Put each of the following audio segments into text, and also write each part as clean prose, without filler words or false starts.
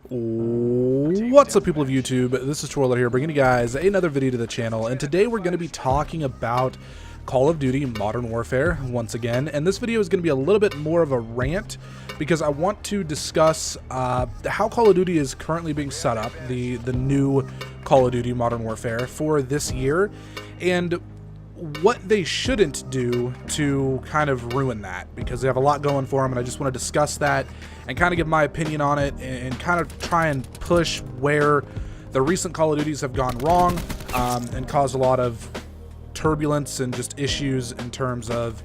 What's up, people of YouTube? This is Twirler here, bringing you guys another video to the channel, and today we're going to be talking about Call of Duty Modern Warfare once again. And this video is going to be a little bit more of a rant because I want to discuss how Call of Duty is currently being set up, the new Call of Duty Modern Warfare for this year, and what they shouldn't do to kind of ruin that, because they have a lot going for them, and I just want to discuss that and kind of give my opinion on it and kind of try and push where the recent Call of Duties have gone wrong and caused a lot of turbulence and just issues in terms of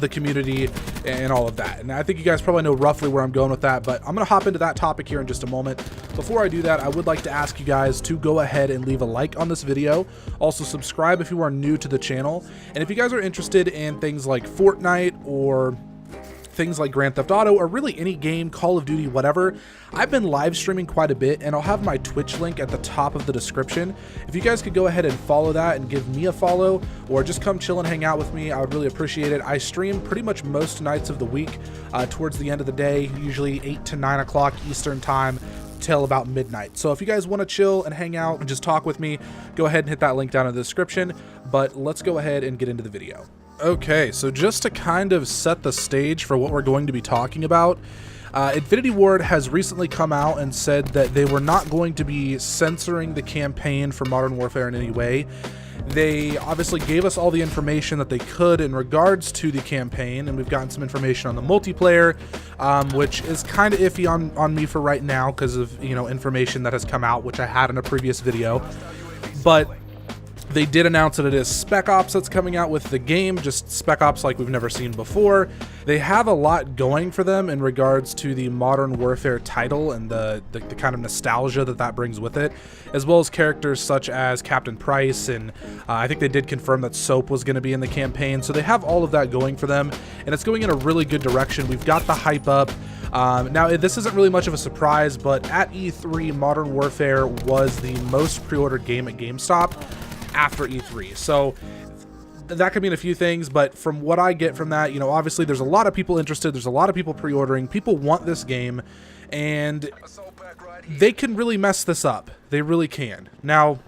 the community and all of that. And I think you guys probably know roughly where I'm going with that, but I'm going to hop into that topic here in just a moment. Before I do that, I would like to ask you guys to go ahead and leave a like on this video. Also subscribe if you are new to the channel. And if you guys are interested in things like Fortnite or things like Grand Theft Auto, or really any game, Call of Duty, whatever, I've been live streaming quite a bit, and I'll have my Twitch link at the top of the description. If you guys could go ahead and follow that and give me a follow, or just come chill and hang out with me, I would really appreciate it. I stream pretty much most nights of the week towards the end of the day, usually 8 to 9 o'clock Eastern time till about midnight. So if you guys want to chill and hang out and just talk with me, go ahead and hit that link down in the description. But let's go ahead and get into the video. Okay, so just to kind of set the stage for what we're going to be talking about, Infinity Ward has recently come out and said that they were not going to be censoring the campaign for Modern Warfare in any way. They obviously gave us all the information that they could in regards to the campaign, and we've gotten some information on the multiplayer, which is kind of iffy on me for right now because of, you know, information that has come out, which I had in a previous video. But they did announce that it is Spec Ops that's coming out with the game, just Spec Ops like we've never seen before. They have a lot going for them in regards to the Modern Warfare title and the kind of nostalgia that brings with it, as well as characters such as Captain Price, and I think they did confirm that Soap was going to be in the campaign. So they have all of that going for them, and it's going in a really good direction. We've got the hype up. Now, this isn't really much of a surprise, but at E3, Modern Warfare was the most pre-ordered game at GameStop after E3. So that could mean a few things, but from what I get from that, you know, obviously there's a lot of people interested, there's a lot of people pre-ordering, people want this game, and they can really mess this up. They really can. Now,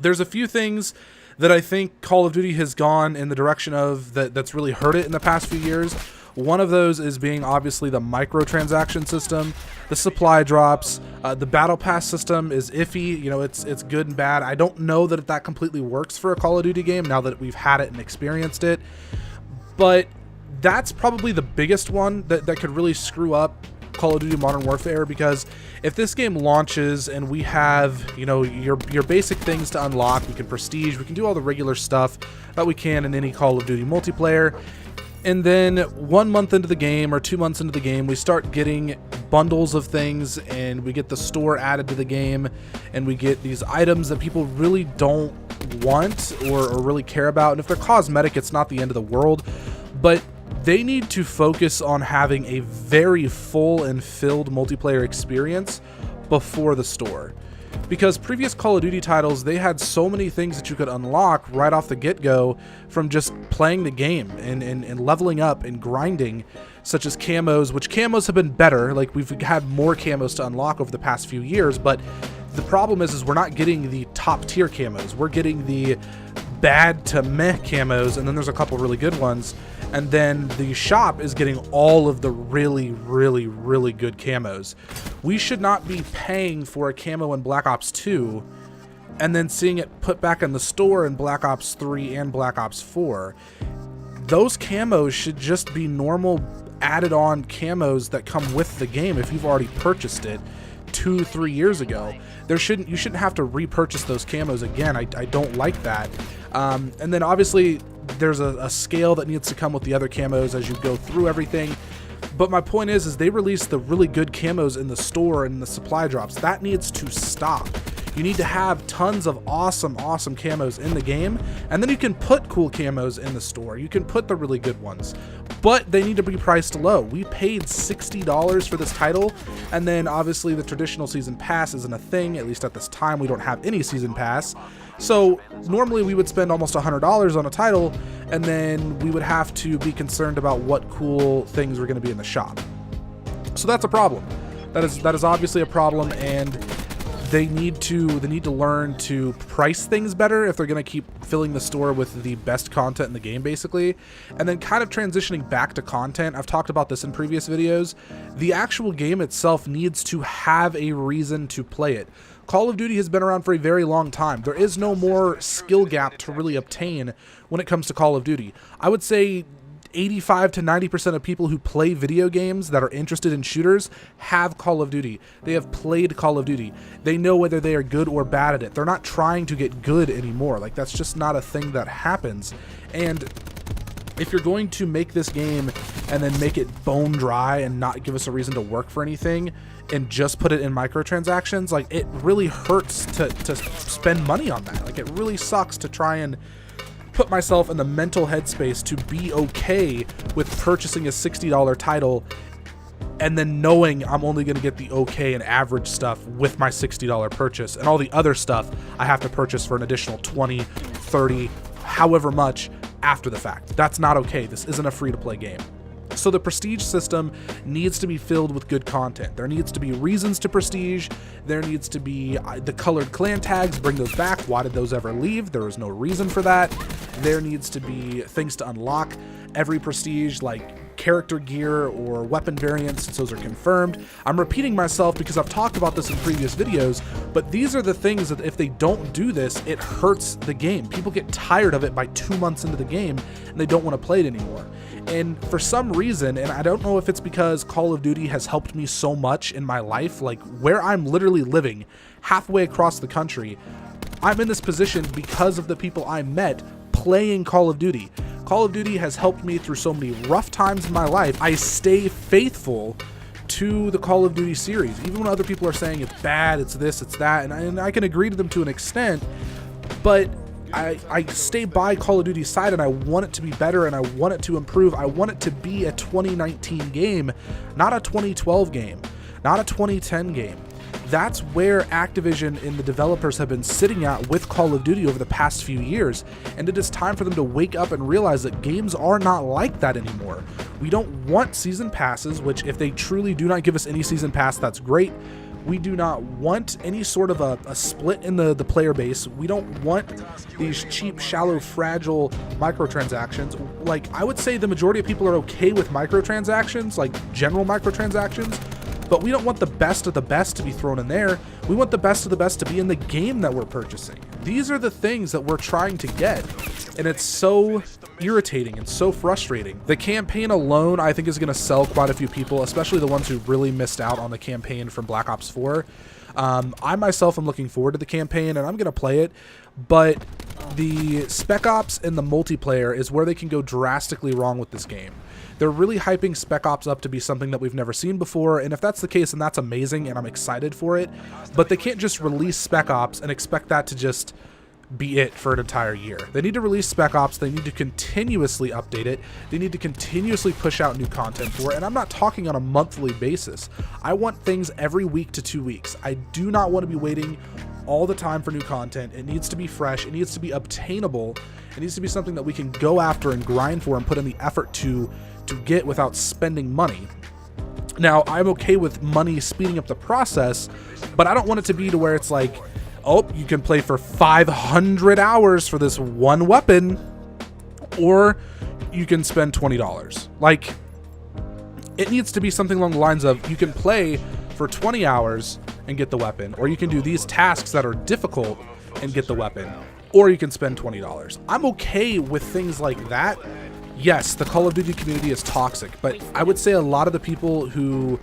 there's a few things that I think Call of Duty has gone in the direction of that's really hurt it in the past few years. One of those is being obviously the microtransaction system, the supply drops, the battle pass system is iffy. You know, it's good and bad. I don't know that that completely works for a Call of Duty game now that we've had it and experienced it, but that's probably the biggest one that could really screw up Call of Duty Modern Warfare, because if this game launches and we have, you know, your basic things to unlock, we can prestige, we can do all the regular stuff that we can in any Call of Duty multiplayer, and then 1 month into the game or 2 months into the game, we start getting bundles of things, and we get the store added to the game, and we get these items that people really don't want or really care about. And if they're cosmetic, it's not the end of the world, but they need to focus on having a very full and filled multiplayer experience before the store. Because previous Call of Duty titles, they had so many things that you could unlock right off the get-go from just playing the game and leveling up and grinding, such as camos, which camos have been better. Like, we've had more camos to unlock over the past few years, but the problem is we're not getting the top-tier camos. We're getting the bad to meh camos, and then there's a couple really good ones, and then the shop is getting all of the really, really, really good camos. We should not be paying for a camo in Black Ops 2 and then seeing it put back in the store in Black Ops 3 and Black Ops 4. Those camos should just be normal added on camos that come with the game if you've already purchased it 2-3 years ago. You shouldn't have to repurchase those camos again. I don't like that. And then obviously there's a scale that needs to come with the other camos as you go through everything. But my point is they released the really good camos in the store and the supply drops. That needs to stop. You need to have tons of awesome camos in the game, and then you can put cool camos in the store. You can put the really good ones, but they need to be priced low. We paid $60 for this title, and then obviously the traditional season pass isn't a thing. At least at this time, we don't have any season pass. So normally we would spend almost $100 on a title, and then we would have to be concerned about what cool things were going to be in the shop. So that's a problem. That is obviously a problem, and they need to learn to price things better if they're going to keep filling the store with the best content in the game, basically. And then kind of transitioning back to content, I've talked about this in previous videos, the actual game itself needs to have a reason to play it. Call of Duty has been around for a very long time. There is no more skill gap to really obtain when it comes to Call of Duty. I would say 85 to 90% of people who play video games that are interested in shooters have Call of Duty. They have played Call of Duty. They know whether they are good or bad at it. They're not trying to get good anymore. Like, that's just not a thing that happens. And if you're going to make this game and then make it bone dry and not give us a reason to work for anything and just put it in microtransactions, like, it really hurts to spend money on that. Like, it really sucks to try and put myself in the mental headspace to be okay with purchasing a $60 title and then knowing I'm only going to get the okay and average stuff with my $60 purchase, and all the other stuff I have to purchase for an additional 20, 30, however much after the fact. That's not okay. This isn't a free-to-play game. So the prestige system needs to be filled with good content. There needs to be reasons to prestige. There needs to be the colored clan tags. Bring those back. Why did those ever leave? There was no reason for that. There needs to be things to unlock every prestige, like character gear or weapon variants, since those are confirmed. I'm repeating myself because I've talked about this in previous videos, but these are the things that if they don't do this, it hurts the game. People get tired of it by 2 months into the game and they don't want to play it anymore. And for some reason, and I don't know if it's because Call of Duty has helped me so much in my life, like where I'm literally living halfway across the country, I'm in this position because of the people I met playing Call of Duty. Call of Duty has helped me through so many rough times in my life. I stay faithful to the Call of Duty series, even when other people are saying it's bad, it's this, it's that, and I can agree to them to an extent, but I stay by Call of Duty's side, and I want it to be better, and I want it to improve. I want it to be a 2019 game, not a 2012 game, not a 2010 game. That's where Activision and the developers have been sitting at with Call of Duty over the past few years, and it is time for them to wake up and realize that games are not like that anymore. We don't want season passes, which if they truly do not give us any season pass, that's great. We do not want any sort of a split in the player base. We don't want these cheap, shallow, fragile microtransactions. Like, I would say the majority of people are okay with microtransactions, like general microtransactions, but we don't want the best of the best to be thrown in there. We want the best of the best to be in the game that we're purchasing. These are the things that we're trying to get, and it's so irritating and so frustrating. The campaign alone, I think, is going to sell quite a few people, especially the ones who really missed out on the campaign from Black Ops 4. I myself am looking forward to the campaign, and I'm going to play it, but the Spec Ops and the multiplayer is where they can go drastically wrong with this game. They're really hyping Spec Ops up to be something that we've never seen before, and if that's the case, then that's amazing, and I'm excited for it, but they can't just release Spec Ops and expect that to just be it for an entire year. They need to release Spec Ops, they need to continuously update it, they need to continuously push out new content for it, and I'm not talking on a monthly basis. I want things every week to 2 weeks. I do not want to be waiting all the time for new content. It needs to be fresh, it needs to be obtainable, it needs to be something that we can go after and grind for and put in the effort to get without spending money. Now, I'm okay with money speeding up the process, but I don't want it to be to where it's like, oh, you can play for 500 hours for this one weapon, or you can spend $20. Like, it needs to be something along the lines of, you can play for 20 hours and get the weapon, or you can do these tasks that are difficult and get the weapon, or you can spend $20. I'm okay with things like that. Yes, the Call of Duty community is toxic, but I would say a lot of the people who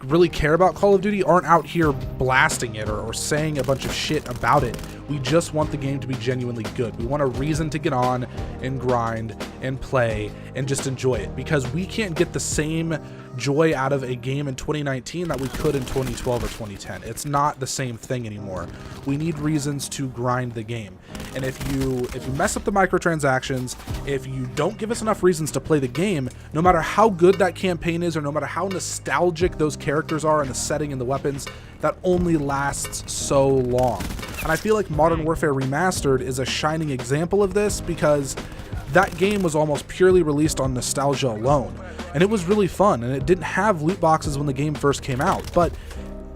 really care about Call of Duty aren't out here blasting it or saying a bunch of shit about it. We just want the game to be genuinely good. We want a reason to get on and grind and play and just enjoy it, because we can't get the same joy out of a game in 2019 that we could in 2012 or 2010. It's not the same thing anymore. We need reasons to grind the game. And if you mess up the microtransactions, if you don't give us enough reasons to play the game, no matter how good that campaign is or no matter how nostalgic those characters are and the setting and the weapons, that only lasts so long. And I feel like Modern Warfare Remastered is a shining example of this, because that game was almost purely released on nostalgia alone. and it was really fun, and it didn't have loot boxes when the game first came out, but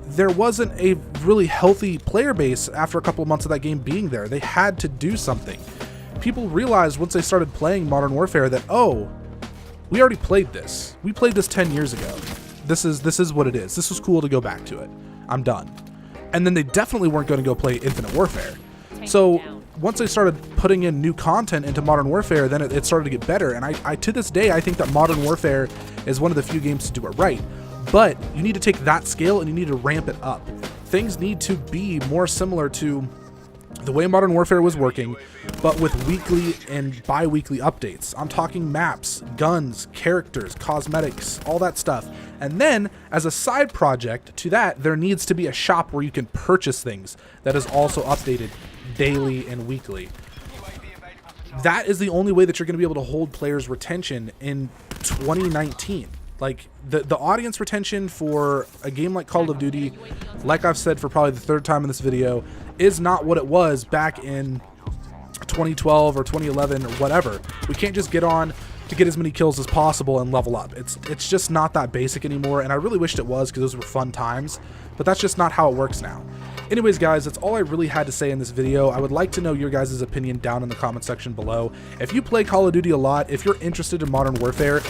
there wasn't a really healthy player base after a couple of months of that game being there. They had to do something. People realized once they started playing Modern Warfare that, oh, we already played this. We played this 10 years ago. This is what it is. This was cool to go back to it. I'm done. And then they definitely weren't going to go play Infinite Warfare. So once they started putting in new content into Modern Warfare, then it started to get better. And I to this day, I think that Modern Warfare is one of the few games to do it right. But you need to take that scale and you need to ramp it up. Things need to be more similar to the way Modern Warfare was working, but with weekly and bi-weekly updates. I'm talking maps, guns, characters, cosmetics, all that stuff. And then, as a side project to that, there needs to be a shop where you can purchase things that is also updated daily and weekly. That is the only way that you're going to be able to hold players' retention in 2019. Like, the audience retention for a game like Call of Duty, like I've said for probably the third time in this video, is not what it was back in 2012 or 2011 or whatever. We can't just get on to get as many kills as possible and level up. It's just not that basic anymore, and I really wished it was, because those were fun times, but that's just not how it works now. Anyways, guys, that's all I really had to say in this video. I would like to know your guys' opinion down in the comment section below. If you play Call of Duty a lot, if you're interested in Modern Warfare,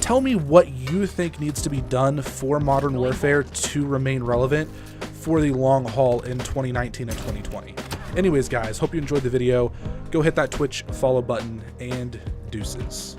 tell me what you think needs to be done for Modern Warfare to remain relevant for the long haul in 2019 and 2020. Anyways, guys, hope you enjoyed the video. Go hit that Twitch follow button, and deuces.